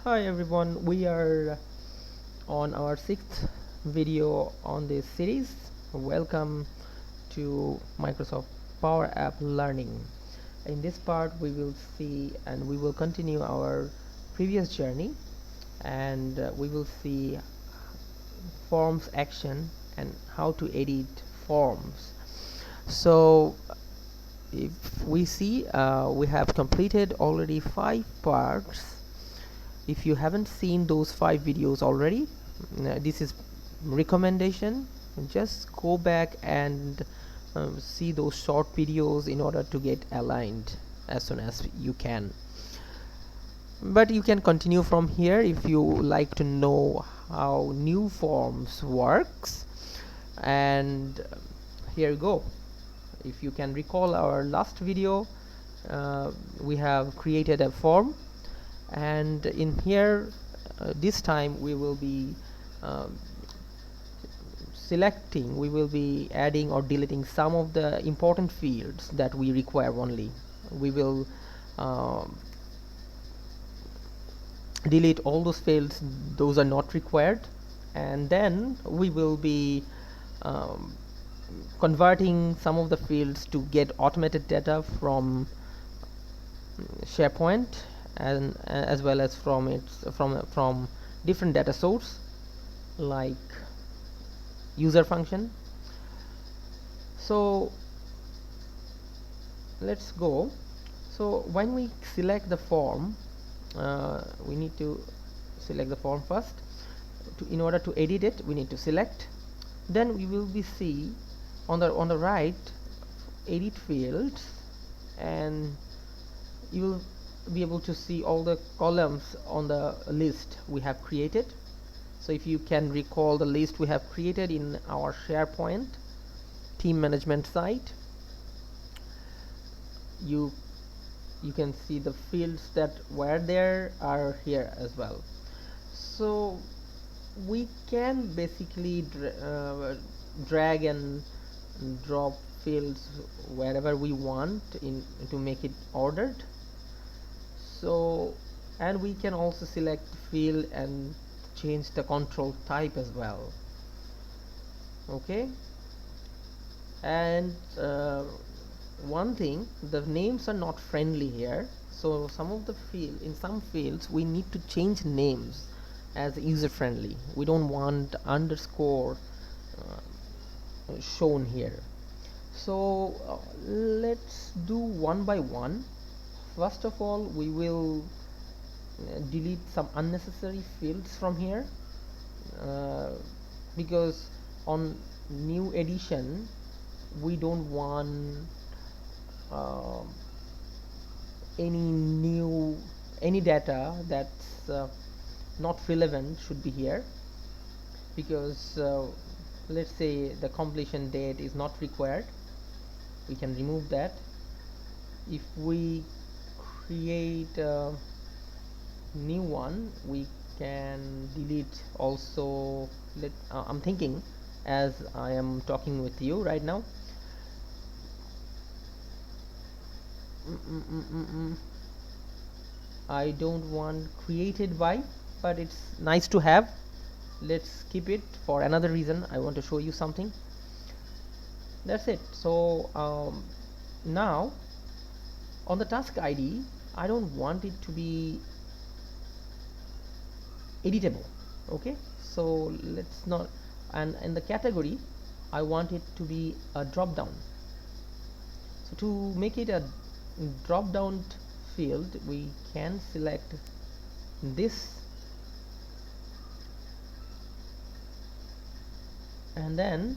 Hi everyone, we are on our sixth video on this series. Welcome to Microsoft Power App Learning. In this part we will see and we will continue our previous journey, and we will see forms action and how to edit forms. So if we see, we have completed already 5 parts. If you haven't seen those 5 videos already, this is recommendation. Just go back and see those short videos in order to get aligned as soon as you can. But you can continue from here if you like to know how new forms works. And here you go. If you can recall our last video, we have created a form, and in here this time we will be we will be adding or deleting some of the important fields that we require only. We will delete all those fields those are not required, and then we will be converting some of the fields to get automated data from SharePoint, and as well as from different data source like user function. So let's go. So when we select the form, we need to select the form first. In order to edit it, we need to select. Then we will be see on the right edit fields, and you will be able to see all the columns on the list we have created. So if you can recall the list we have created in our SharePoint team management site, you can see the fields that were there are here as well. So we can basically drag and drop fields wherever we want to make it ordered. So, and we can also select field and change the control type as well. Okay, and one thing, the names are not friendly here, so in some fields we need to change names as user friendly. We don't want underscore shown here. So let's do one by one. First of all, we will delete some unnecessary fields from here, because on new edition we don't want any data that's not relevant should be here, because let's say the completion date is not required. We can remove that. If we create a new one, we can delete also. I'm thinking as I am talking with you right now. I don't want created by, but it's nice to have. Let's keep it for another reason. I want to show you something. That's it. So now on the task ID, I don't want it to be editable. Okay, so let's not. And in the category, I want it to be a drop down. So to make it a drop down field, we can select this, and then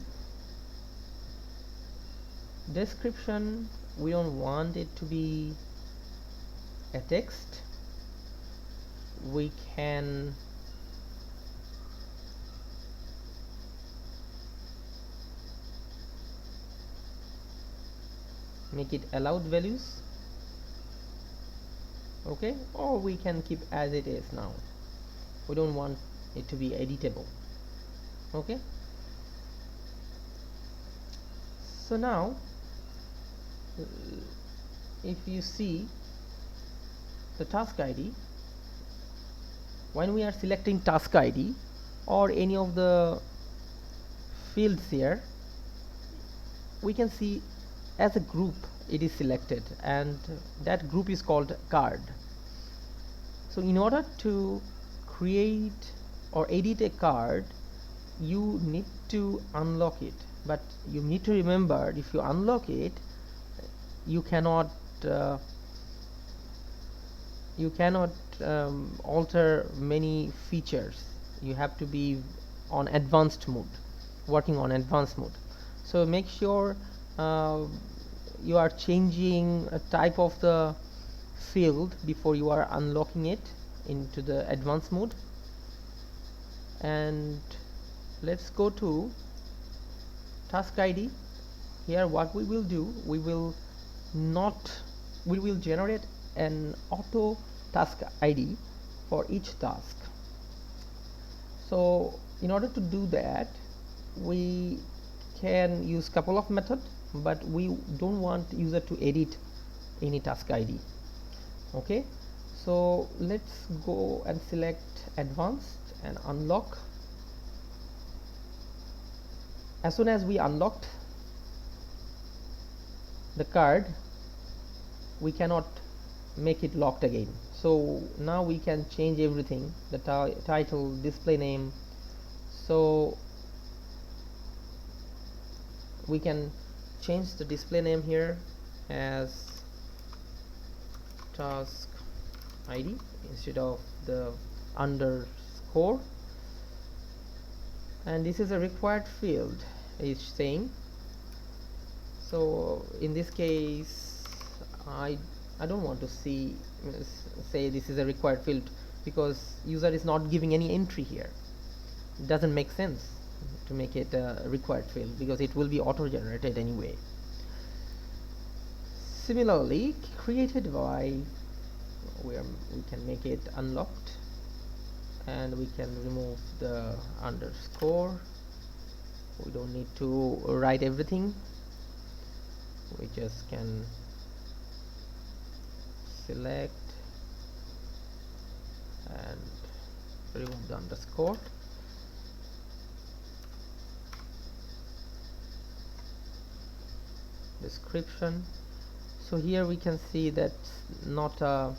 description, we don't want it to be a text. We can make it allowed values. Okay, or we can keep as it is now. We don't want it to be editable. Okay, so now if you see the task ID, when we are selecting task ID or any of the fields here, we can see as a group it is selected, and that group is called card. So in order to create or edit a card, you need to unlock it, but you need to remember, if you unlock it, you cannot alter many features. You have to be on advanced mode, working on advanced mode. So make sure you are changing a type of the field before you are unlocking it into the advanced mode. And let's go to task ID. Here what we will do, we will generate an auto task ID for each task. So in order to do that, we can use couple of methods, but we don't want user to edit any task ID. Okay, so let's go and select advanced and unlock. As soon as we unlocked the card, we cannot make it locked again. So now we can change everything, the title, display name. So we can change the display name here as task ID instead of the underscore, and this is a required field, is saying. So in this case, I don't want to say this is a required field, because user is not giving any entry here. It doesn't make sense to make it a required field, because it will be auto generated anyway. Similarly, created by, we can make it unlocked, and we can remove the underscore. We don't need to write everything, we just can select and remove the underscore. Description. So here we can see that not a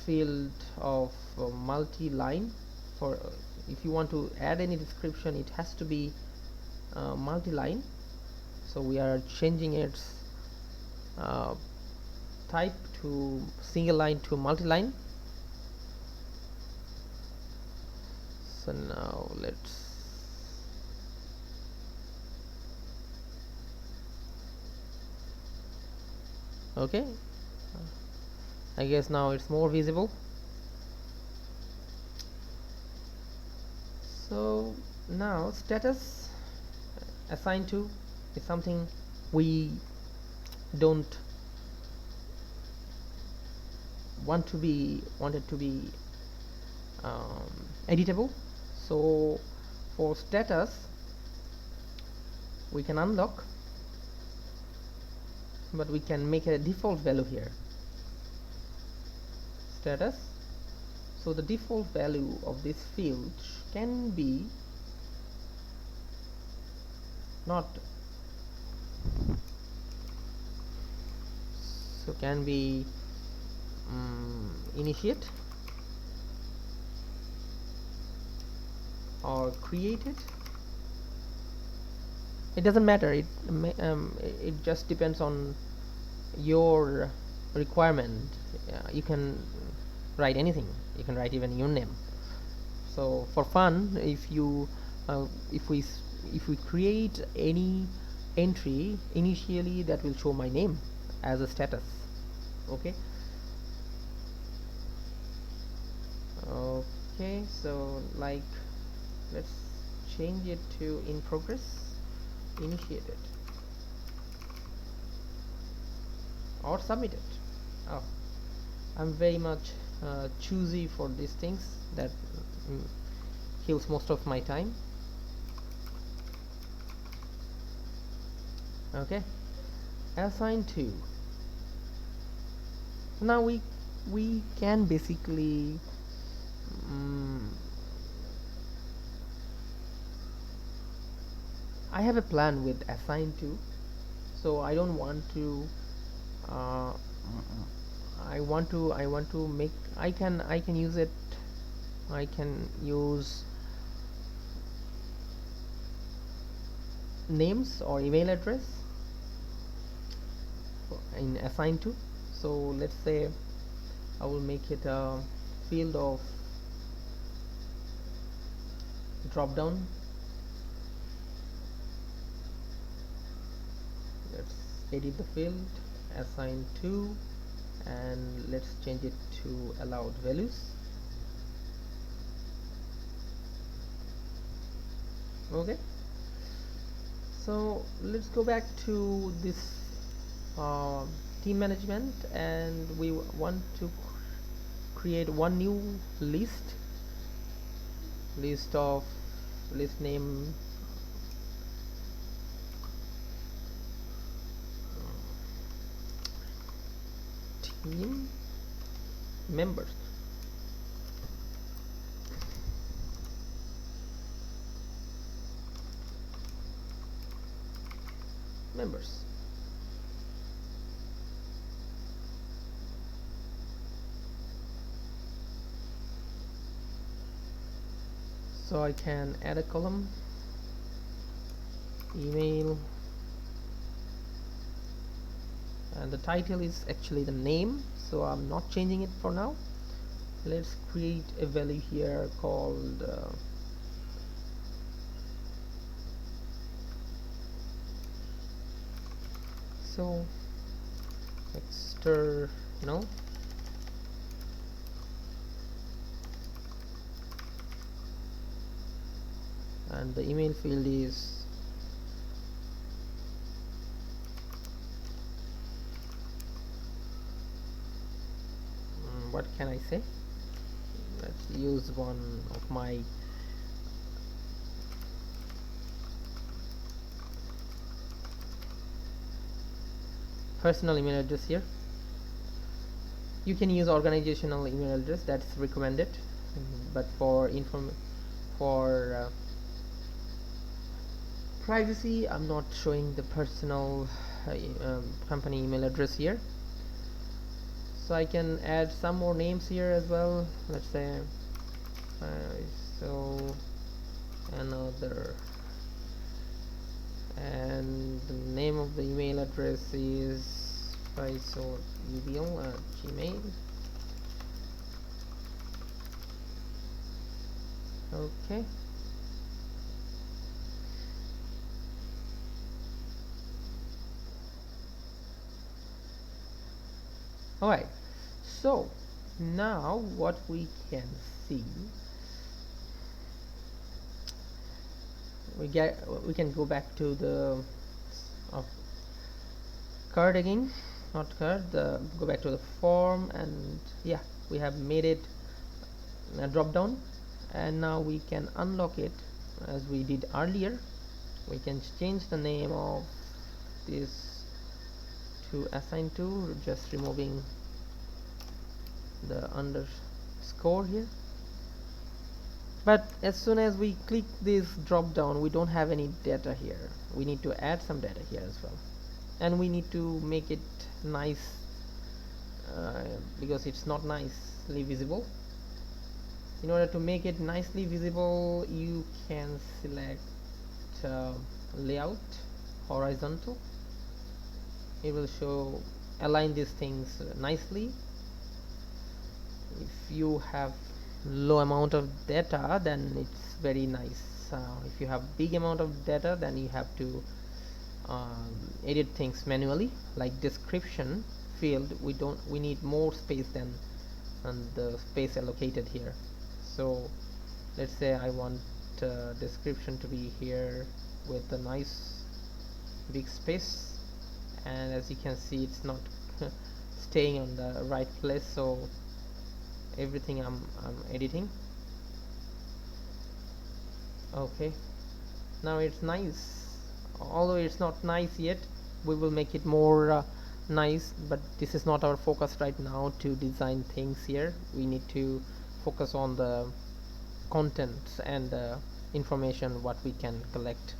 field of multi-line. For if you want to add any description, it has to be multi-line. So we are changing its type to single line to multi-line. So now let's okay, I guess now it's more visible. So now status assigned to is something we don't want to be editable. So for status we can unlock, but we can make a default value here, status. So the default value of this field can be not, so can be initiate or created. It doesn't matter, it just depends on your requirement. You can write anything, you can write even your name. So for fun, if we create any entry initially, that will show my name as a status. Okay, so like let's change it to in progress, initiated, or submitted. Oh, I'm very much choosy for these things, that kills most of my time. Okay, assigned to. Now we we can basically I have a plan with assign-2, so I don't want to uh, I want to make I can use it. I can use names or email address in assign-2. So let's say I will make it a field of drop down. Let's edit the field assign-2 and let's change it to allowed values. Okay, so let's go back to this team management, and we want to create one new list of list name team members. So I can add a column email, and the title is actually the name, so I'm not changing it for now. Let's create a value here called so external and the email field is what can I say? Let's use one of my personal email address here. You can use organizational email address, that's recommended, but for privacy I'm not showing the personal company email address here. So I can add some more names here as well. Let's say so another, and the name of the email address is faisalubl@gmail. Okay, alright, so now what we can see, we can go back to the card again, not card, go back to the form, and yeah, we have made it a drop down, and now we can unlock it as we did earlier. We can change the name of this to assign-2, just removing the underscore here. But as soon as we click this drop down, we don't have any data here. We need to add some data here as well, and we need to make it nice because it's not nicely visible. In order to make it nicely visible, you can select layout horizontal. It will show align these things nicely. If you have low amount of data, then it's very nice. If you have big amount of data, then you have to edit things manually. Like description field, we need more space than the space allocated here. So let's say I want description to be here with a nice big space, and as you can see, it's not staying on the right place, so everything I'm editing. Okay, now it's nice, although it's not nice yet. We will make it more nice, but this is not our focus right now to design things here. We need to focus on the contents and information what we can collect.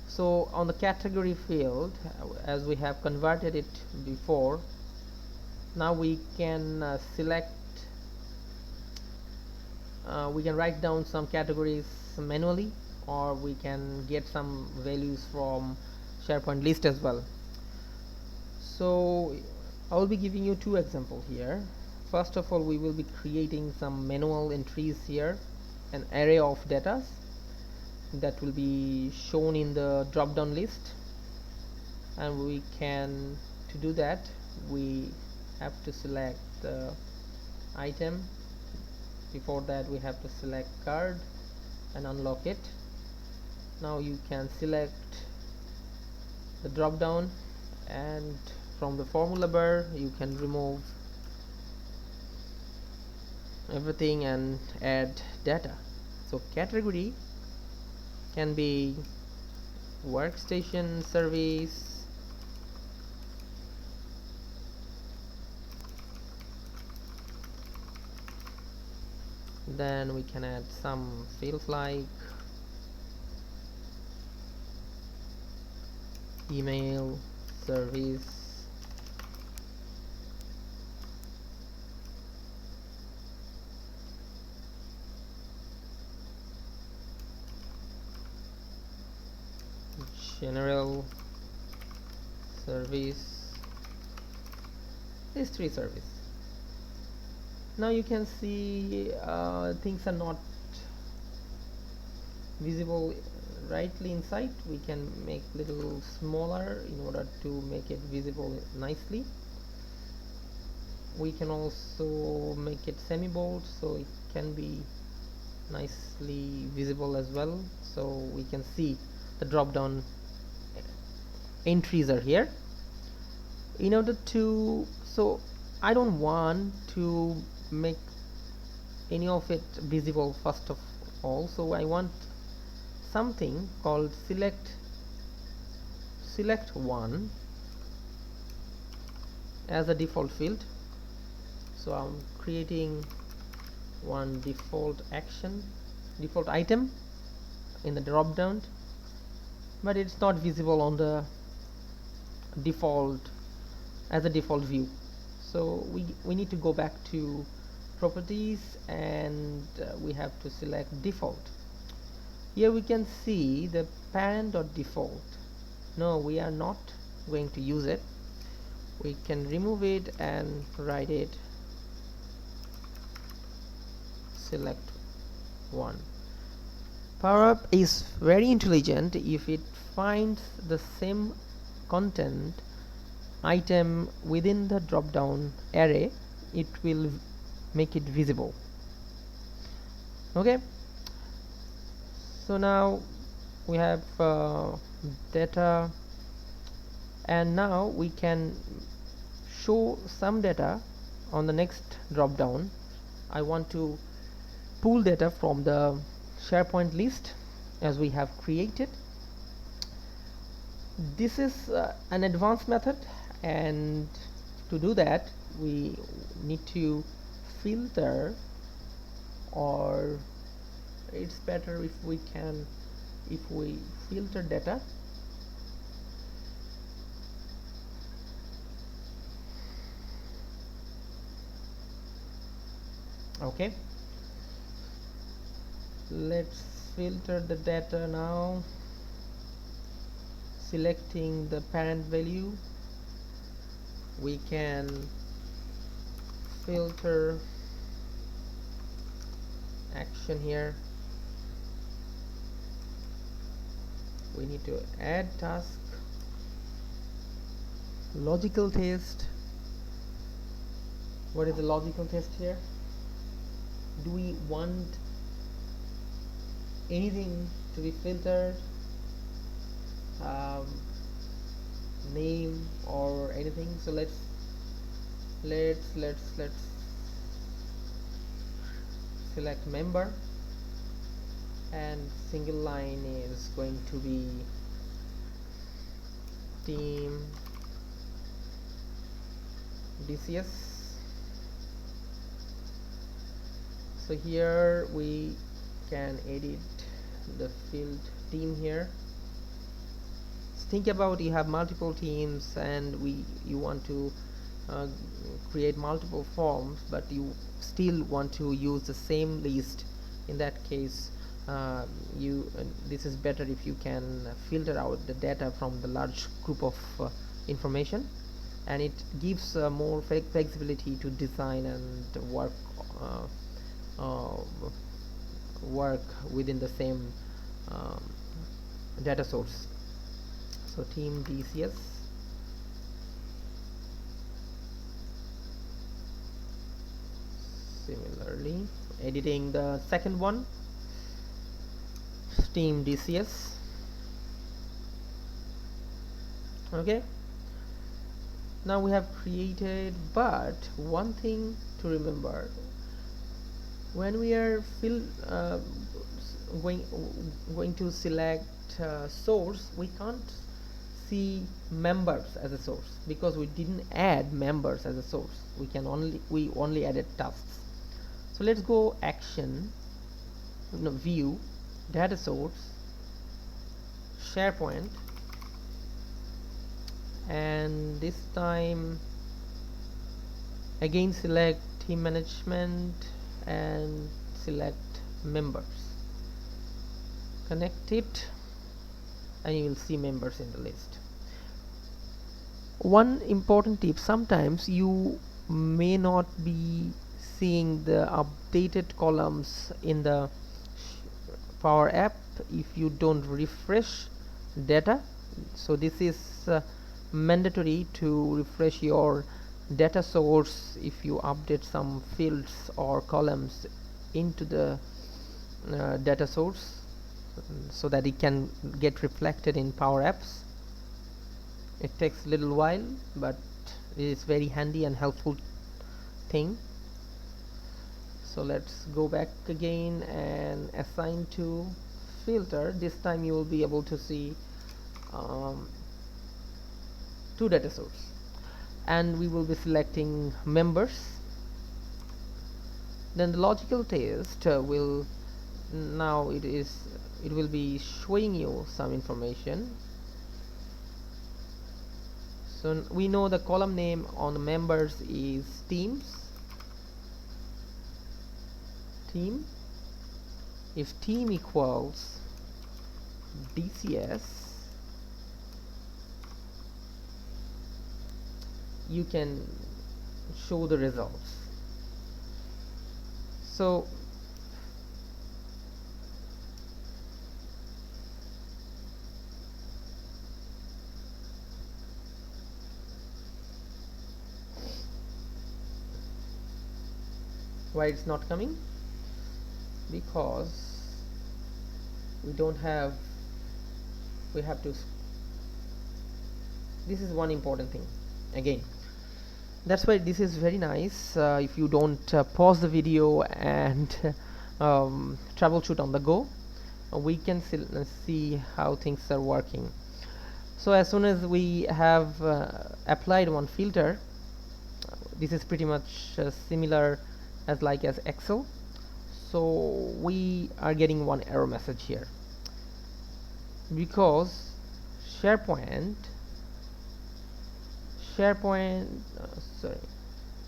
So on the category field, as we have converted it before, now we can select, we can write down some categories manually, or we can get some values from SharePoint list as well. So I will be giving you two examples here. First of all, we will be creating some manual entries here, an array of data that will be shown in the drop down list, and we can, to do that, we have to select the item. Before that, we have to select card and unlock it. Now you can select the drop down, and from the formula bar you can remove everything and add data. So category can be workstation, service, then we can add some fields like email, service, general, service, these three service. Now you can see things are not visible rightly inside. We can make little smaller in order to make it visible nicely. We can also make it semi bold so it can be nicely visible as well, so we can see the drop down entries are here. In order to, so I don't want to make any of it visible first of all, so I want something called select one as a default field. So I'm creating one default item in the drop down, but it's not visible on the default as a default view. So we need to go back to properties, and we have to select default. Here we can see the parent or default. No, we are not going to use it. We can remove it and write it select one. Power Up is very intelligent. If it finds the same content item within the drop down array, it will make it visible. Okay, so now we have data, and now we can show some data on the next drop down. I want to pull data from the SharePoint list as we have created. This is an advanced method, and to do that we need to filter, or it's better if we filter data. Okay, let's filter the data now, selecting the parent value. We can filter action here. We need to add task, logical test. What is the logical test here? Do we want anything to be filtered, name or anything? So let's select member, and single line is going to be team DCS. So here we can edit the field team here. Think about, you have multiple teams and you want to uh, create multiple forms, but you still want to use the same list. In that case, this is better if you can filter out the data from the large group of information, and it gives more flexibility to design and work within the same um, data source. So team DCS. Similarly, editing the second one, team DCS. Okay, now we have created, but one thing to remember, when we are going to select source, we can't see members as a source because we didn't add members as a source. We only added tasks. So let's go action, view, data source, SharePoint, and this time again select team management and select members, connect it, and you will see members in the list. One important tip, sometimes you may not be seeing the updated columns in the Power App if you don't refresh data. So this is mandatory to refresh your data source if you update some fields or columns into the data source, so that it can get reflected in Power Apps. It takes a little while, but it is very handy and helpful thing. So let's go back again and assign to filter. This time you will be able to see two data sources, and we will be selecting members. Then the logical test will be showing you some information. So we know the column name on the members is team. If team equals DCS, you can show the results. So why it's not coming? Because we have to. This is one important thing again. That's why this is very nice. If you don't pause the video and troubleshoot on the go, we can see how things are working. So as soon as we have applied one filter, this is pretty much similar as Excel. So we are getting one error message here because SharePoint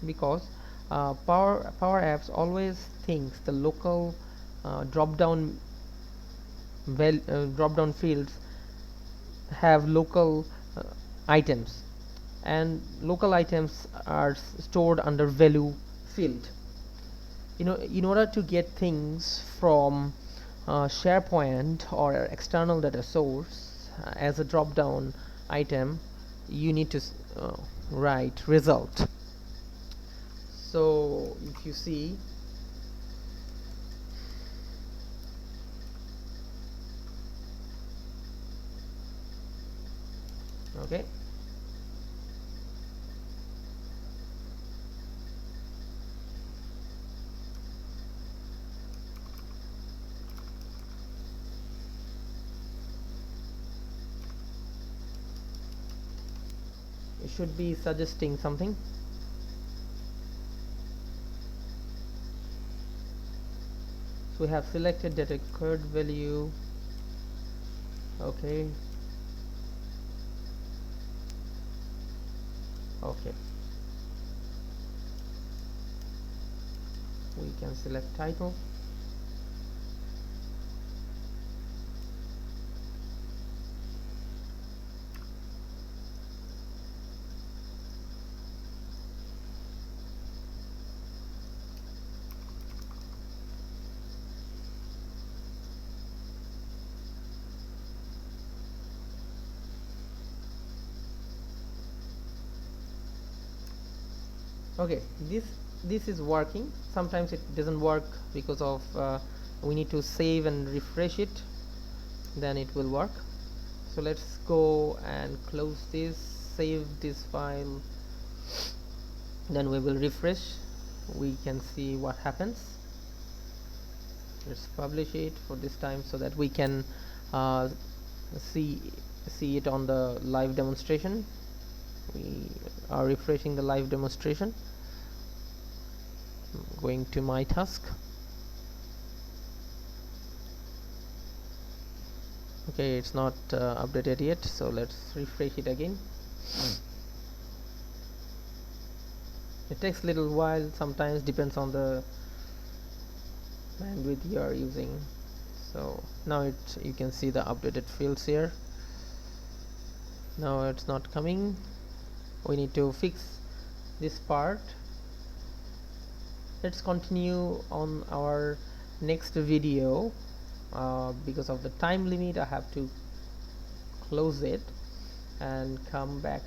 because Power Apps always thinks the local drop down fields have local items, and local items are stored under value field. In order to get things from SharePoint or external data source as a drop down item, you need to write result. So if you see, okay, it should be suggesting something. So we have selected data code value. Okay, okay, we can select title. Okay, this is working. Sometimes it doesn't work because of we need to save and refresh it, then it will work. So let's go and close this, save this file, then we will refresh. We can see what happens. Let's publish it for this time so that we can uh, see it on the live demonstration. We are refreshing the live demonstration. I'm going to my task. Okay, it's not updated yet, so let's refresh it again. It takes a little while, sometimes depends on the bandwidth you are using. So now you can see the updated fields here. Now it's not coming. We need to fix this part. Let's continue on our next video. Because of the time limit, I have to close it and come back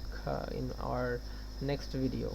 in our next video.